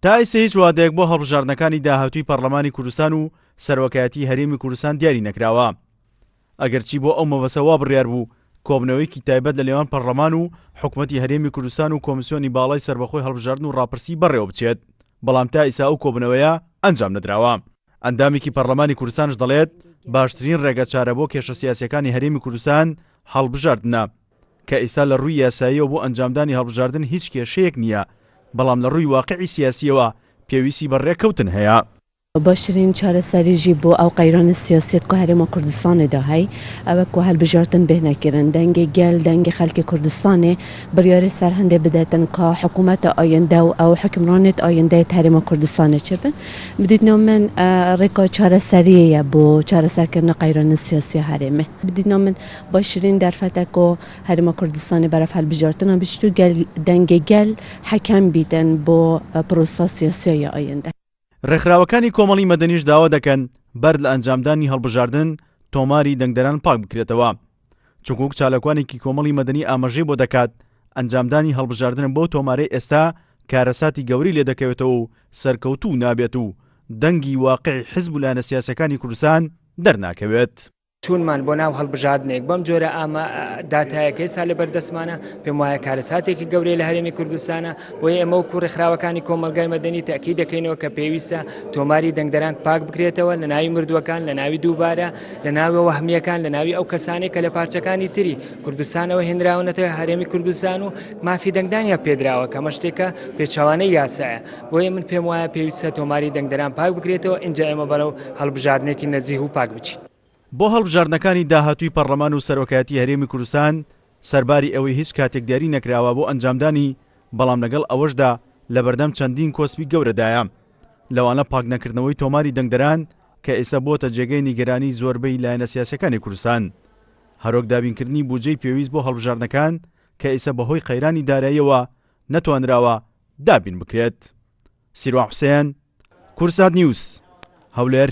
تا ئێستا هیچ وادەیەک بۆ هەڵبژاردنەکانی داهاتووی پەرلەمانی کوردستان و سەرۆکایەتی هەرێمی کوردستان دیاری نەکراوە. ئەگەرچی بۆ ئەو مەبەستە وا بڕیار بوو کۆبنەوەیەکی تایبەت لە لێوان پەرلەمان و حکوومەتی هەرێمی کوردستان و کۆمیسیۆنی باڵای سەربەخۆی هەڵبژاردن و ڕاپرسی بەڕێوە بچێت، بەڵام تا ئێستا ئەو کۆبنەوەیە ئەنجام نەدراوە. ئەندامێکی پەرلەمانی کوردستانش دەڵێت باشترین ڕێگە چارە بۆ کێشە سیاسیەکانی هەرێمی کوردستان هەڵبژاردنە، کە ئێستا لە ڕووی یاساییەوە بۆ ئەنجامدانی هەڵبژاردن هیچ کێشەیەک نییە، بەڵام لە ڕووی واقعی سیاسیەوە پێویستی بەڕێکەوتن هەیە. باشترین چارەسەریژی بۆ ئەو قەیرانی سیاسیت کە هەرێما کوردستانێدا هەی ئەوە کە هەڵبژاردن بهنەکردن دەنگی گەل دەنگی خەڵکی کوردستانê biryarê serhindê bidêtin ka hikûmeta ayinde û ew hikimranê ayindeyê herêma Kurdistanê çibin bi dîtna min rêka çareseriyê ye bo çareserkirina qeyranên siyasî herêmê. Bi dîtna min baştırîn derfete ku herêma Kurdistanê beref hەڵبژartina biştû dengê gel hekem bîtin bo prosta siyasiya ayinde. ڕێکخراوەکانی کۆمەڵی مەدەنیش داوا دەکەن بەرد لە ئەنجامدانی هەڵبژاردن تۆماری دەنگدەران پاک بکرێتەوە، چونکە چالاکوانێکی کۆمەڵی مەدەنی ئاماژەی بۆ دەکات ئەنجامدانی هەڵبژاردن بۆ تۆمارەی ئێستا کارەساتی گەوری لێ دەکەوێتەوە و سەرکەوتوو نابێت و دەنگی واقعی حزب و لایەنە سیاسەکانی کوردستان دەرناکەوێت. چونمان بۆ ناو هەڵبژاردنێک بەم جۆرە ئامە داتایەکەی سا لە بەردەستمانە پێم وایە کارەساتێکی گەورەی لە هەرێمی کوردستانە بۆیە ئێمە و ڕێکخراوەکانی کۆمەلگای مەدەنی تاکید دەکەینەوە کە پێویستە تۆماری دەنگدەران پاک بکرێتەوە لە ناوی مردووەکان لە ناوی دووبارە لە ناوی وەهمیەکان لە ناوی ئەو کەسانێک کە لە پارچەکانی تری کوردستانەوە هێنراونەتەوە هەرێمی کوردستان و مافی دەنگدانیا پێدراوە کە ئەمە شتێکە پێچەوانەی یاسایە بۆیە من پێم وایە پێویستە تۆماری دەنگدەران پاک بکرێتەوە اینجا ئێمە بەرەو هەڵبژاردنێکی نەزیه و پاک بچین. بۆ هەڵبژاردنەکانی داهاتووی پەرلەمان و سەرۆکایەتی هەرێمی کوردستان سەرباری ئەوەی هیچ کاتێک دیاری نەکراوە بۆ ئەنجامدانی، بەڵام لەگەڵ ئەوەشدا لە بەردەم چەندین کۆسپی گەورەدایە، لەوانە پاک نەکردنەوەی تۆماری دەنگدەران کە ئێستا بۆتە جێگەی نیگەرانی زۆربەی لایەنە سیاسەکانی کوردستان، هەرۆک دابینکردنی بودجەی پێویست بۆ هەڵبژاردنەکان کە ئێستا بەهۆی قەیرانی داراییەوە نەتوانراوە دابین بکرێت. سیروان حوسێن، کورسات نیوز، هەولێر.